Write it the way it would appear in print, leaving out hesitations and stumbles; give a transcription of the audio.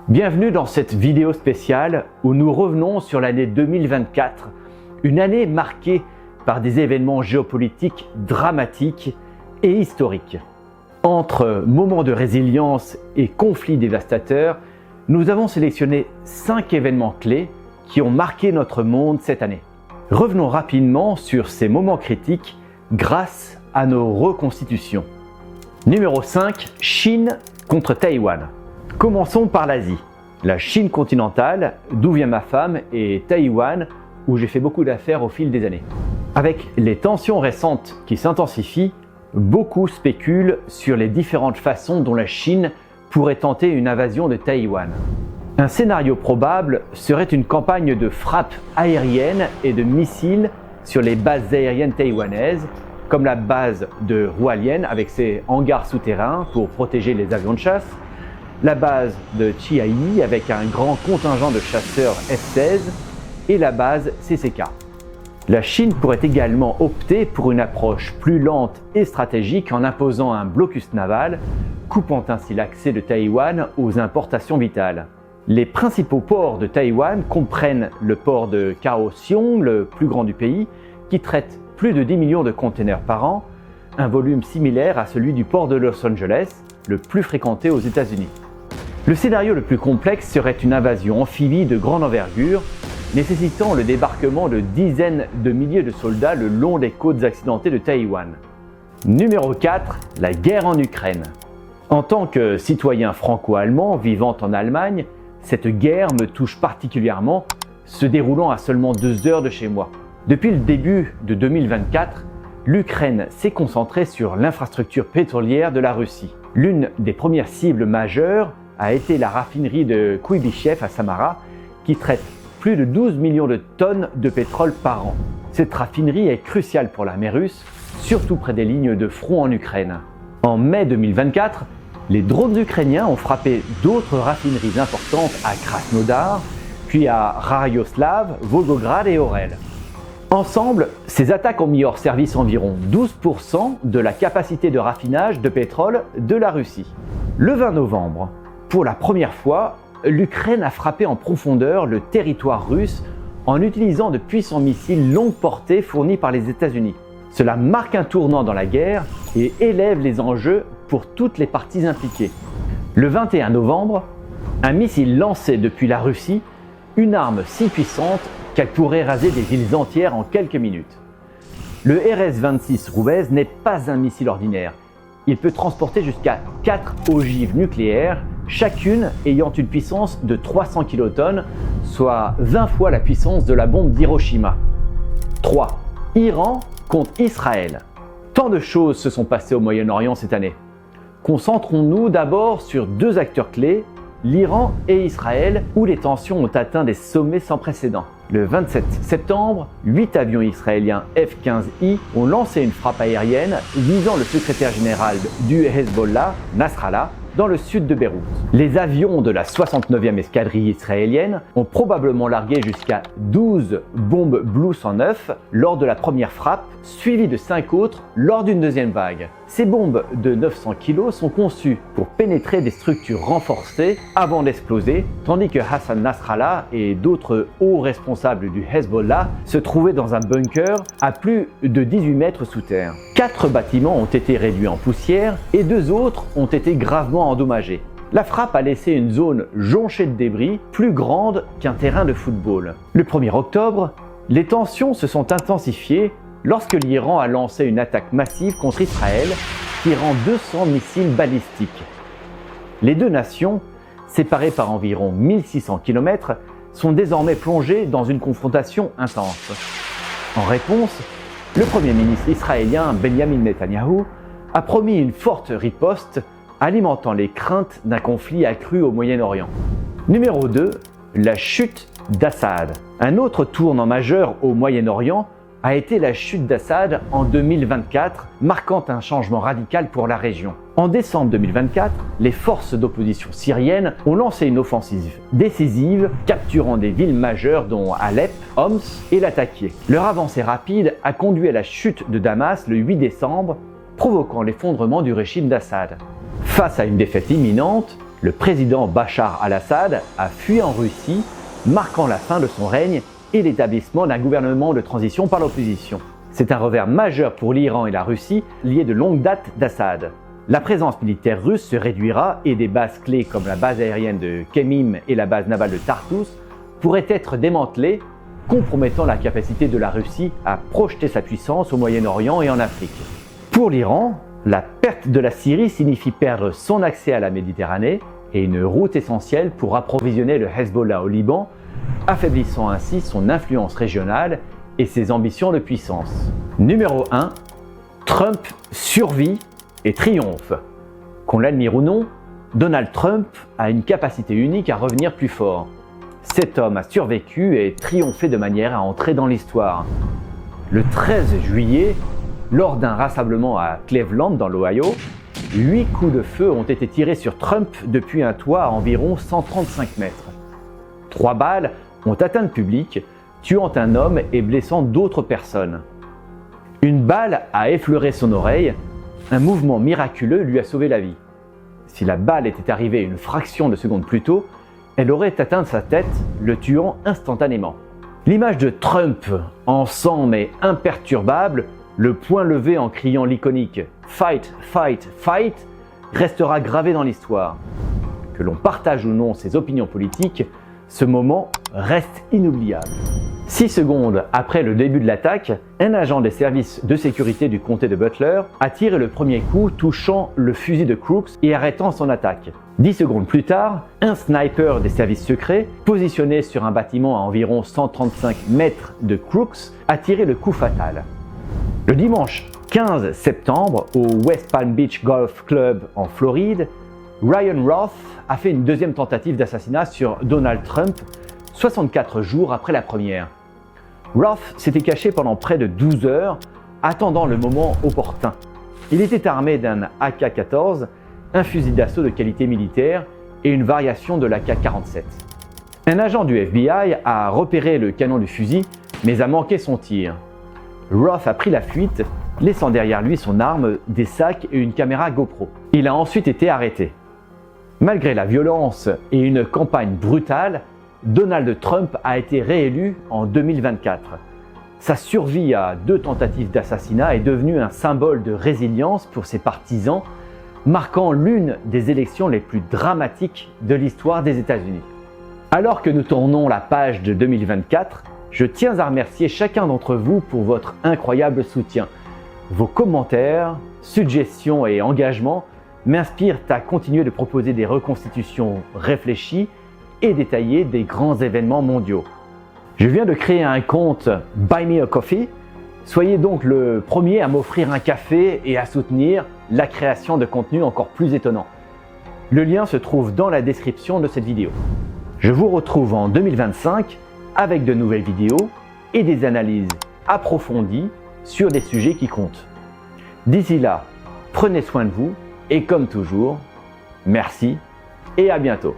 Bienvenue dans cette vidéo spéciale où nous revenons sur l'année 2024, une année marquée par des événements géopolitiques dramatiques et historiques. Entre moments de résilience et conflits dévastateurs, nous avons sélectionné 5 événements clés qui ont marqué notre monde cette année. Revenons rapidement sur ces moments critiques grâce à nos reconstitutions. Numéro 5, Chine contre Taïwan. Commençons par l'Asie. La Chine continentale, d'où vient ma femme, et Taïwan, où j'ai fait beaucoup d'affaires au fil des années. Avec les tensions récentes qui s'intensifient, beaucoup spéculent sur les différentes façons dont la Chine pourrait tenter une invasion de Taïwan. Un scénario probable serait une campagne de frappe aérienne et de missiles sur les bases aériennes taïwanaises, comme la base de Hualien avec ses hangars souterrains pour protéger les avions de chasse, la base de Chiayi avec un grand contingent de chasseurs F-16 et la base CCK. La Chine pourrait également opter pour une approche plus lente et stratégique en imposant un blocus naval, coupant ainsi l'accès de Taïwan aux importations vitales. Les principaux ports de Taïwan comprennent le port de Kaohsiung, le plus grand du pays, qui traite plus de 10 millions de containers par an, un volume similaire à celui du port de Los Angeles, le plus fréquenté aux États-Unis. Le scénario le plus complexe serait une invasion amphibie de grande envergure, nécessitant le débarquement de dizaines de milliers de soldats le long des côtes accidentées de Taïwan. Numéro 4, la guerre en Ukraine. En tant que citoyen franco-allemand vivant en Allemagne, cette guerre me touche particulièrement, se déroulant à seulement 2 heures de chez moi. Depuis le début de 2024, l'Ukraine s'est concentrée sur l'infrastructure pétrolière de la Russie. L'une des premières cibles majeures a été la raffinerie de Kuibychev à Samara, qui traite plus de 12 millions de tonnes de pétrole par an. Cette raffinerie est cruciale pour l'armée russe, surtout près des lignes de front en Ukraine. En mai 2024, les drones ukrainiens ont frappé d'autres raffineries importantes à Krasnodar, puis à Rayoslav, Volgograd et Orel. Ensemble, ces attaques ont mis hors service environ 12% de la capacité de raffinage de pétrole de la Russie. Le 20 novembre, pour la première fois, l'Ukraine a frappé en profondeur le territoire russe en utilisant de puissants missiles longue portée fournis par les États-Unis. Cela marque un tournant dans la guerre et élève les enjeux pour toutes les parties impliquées. Le 21 novembre, un missile lancé depuis la Russie, une arme si puissante qu'elle pourrait raser des villes entières en quelques minutes. Le RS-26 Rubez n'est pas un missile ordinaire. Il peut transporter jusqu'à 4 ogives nucléaires, chacune ayant une puissance de 300 kilotonnes, soit 20 fois la puissance de la bombe d'Hiroshima. 3. Iran contre Israël. Tant de choses se sont passées au Moyen-Orient cette année. Concentrons-nous d'abord sur 2 acteurs clés, l'Iran et Israël, où les tensions ont atteint des sommets sans précédent. Le 27 septembre, 8 avions israéliens F-15I ont lancé une frappe aérienne visant le secrétaire général du Hezbollah, Nasrallah, dans le sud de Beyrouth. Les avions de la 69e escadrille israélienne ont probablement largué jusqu'à 12 bombes Blue 109 lors de la première frappe, suivies de 5 autres lors d'une deuxième vague. Ces bombes de 900 kg sont conçues pour pénétrer des structures renforcées avant d'exploser, tandis que Hassan Nasrallah et d'autres hauts responsables du Hezbollah se trouvaient dans un bunker à plus de 18 mètres sous terre. 4 bâtiments ont été réduits en poussière et 2 autres ont été gravement endommagés. La frappe a laissé une zone jonchée de débris plus grande qu'un terrain de football. Le 1er octobre, les tensions se sont intensifiées lorsque l'Iran a lancé une attaque massive contre Israël, tirant 200 missiles balistiques. Les 2 nations, séparées par environ 1600 km, sont désormais plongées dans une confrontation intense. En réponse, le Premier ministre israélien Benjamin Netanyahu a promis une forte riposte, alimentant les craintes d'un conflit accru au Moyen-Orient. Numéro 2, la chute d'Assad. Un autre tournant majeur au Moyen-Orient a été la chute d'Assad en 2024, marquant un changement radical pour la région. En décembre 2024, les forces d'opposition syriennes ont lancé une offensive décisive, capturant des villes majeures dont Alep, Homs et Latakia. Leur avancée rapide a conduit à la chute de Damas le 8 décembre, provoquant l'effondrement du régime d'Assad. Face à une défaite imminente, Le président Bachar al-Assad a fui en Russie, marquant la fin de son règne et l'établissement d'un gouvernement de transition par l'opposition. C'est un revers majeur pour l'Iran et la Russie, liés de longue date d'Assad. La présence militaire russe se réduira et des bases clés comme la base aérienne de Khmeim et la base navale de Tartous pourraient être démantelées, compromettant la capacité de la Russie à projeter sa puissance au Moyen-Orient et en Afrique. Pour l'Iran, la perte de la Syrie signifie perdre son accès à la Méditerranée et une route essentielle pour approvisionner le Hezbollah au Liban, affaiblissant ainsi son influence régionale et ses ambitions de puissance. Numéro 1. Trump survit et triomphe. Qu'on l'admire ou non, Donald Trump a une capacité unique à revenir plus fort. Cet homme a survécu et triomphé de manière à entrer dans l'histoire. Le 13 juillet, lors d'un rassemblement à Cleveland dans l'Ohio, 8 coups de feu ont été tirés sur Trump depuis un toit à environ 135 mètres. 3 balles ont atteint le public, tuant un homme et blessant d'autres personnes. Une balle a effleuré son oreille, un mouvement miraculeux lui a sauvé la vie. Si la balle était arrivée une fraction de seconde plus tôt, elle aurait atteint sa tête, le tuant instantanément. L'image de Trump, en sang mais imperturbable, le poing levé en criant l'iconique « Fight, fight, fight » restera gravé dans l'histoire. Que l'on partage ou non ses opinions politiques, ce moment reste inoubliable. 6 secondes après le début de l'attaque, un agent des services de sécurité du comté de Butler a tiré le premier coup touchant le fusil de Crooks et arrêtant son attaque. 10 secondes plus tard, un sniper des services secrets, positionné sur un bâtiment à environ 135 mètres de Crooks, a tiré le coup fatal. Le dimanche 15 septembre, au West Palm Beach Golf Club en Floride, Ryan Roth a fait une deuxième tentative d'assassinat sur Donald Trump, 64 jours après la première. Roth s'était caché pendant près de 12 heures, attendant le moment opportun. Il était armé d'un AK-14, un fusil d'assaut de qualité militaire et une variation de l'AK-47. Un agent du FBI a repéré le canon du fusil, mais a manqué son tir. Roth a pris la fuite, laissant derrière lui son arme, des sacs et une caméra GoPro. Il a ensuite été arrêté. Malgré la violence et une campagne brutale, Donald Trump a été réélu en 2024. Sa survie à 2 tentatives d'assassinat est devenue un symbole de résilience pour ses partisans, marquant l'une des élections les plus dramatiques de l'histoire des États-Unis. Alors que nous tournons la page de 2024, je tiens à remercier chacun d'entre vous pour votre incroyable soutien. Vos commentaires, suggestions et engagements m'inspirent à continuer de proposer des reconstitutions réfléchies et détaillées des grands événements mondiaux. Je viens de créer un compte Buy Me a Coffee. Soyez donc le premier à m'offrir un café et à soutenir la création de contenus encore plus étonnants. Le lien se trouve dans la description de cette vidéo. Je vous retrouve en 2025 avec de nouvelles vidéos et des analyses approfondies sur des sujets qui comptent. D'ici là, prenez soin de vous et comme toujours, merci et à bientôt.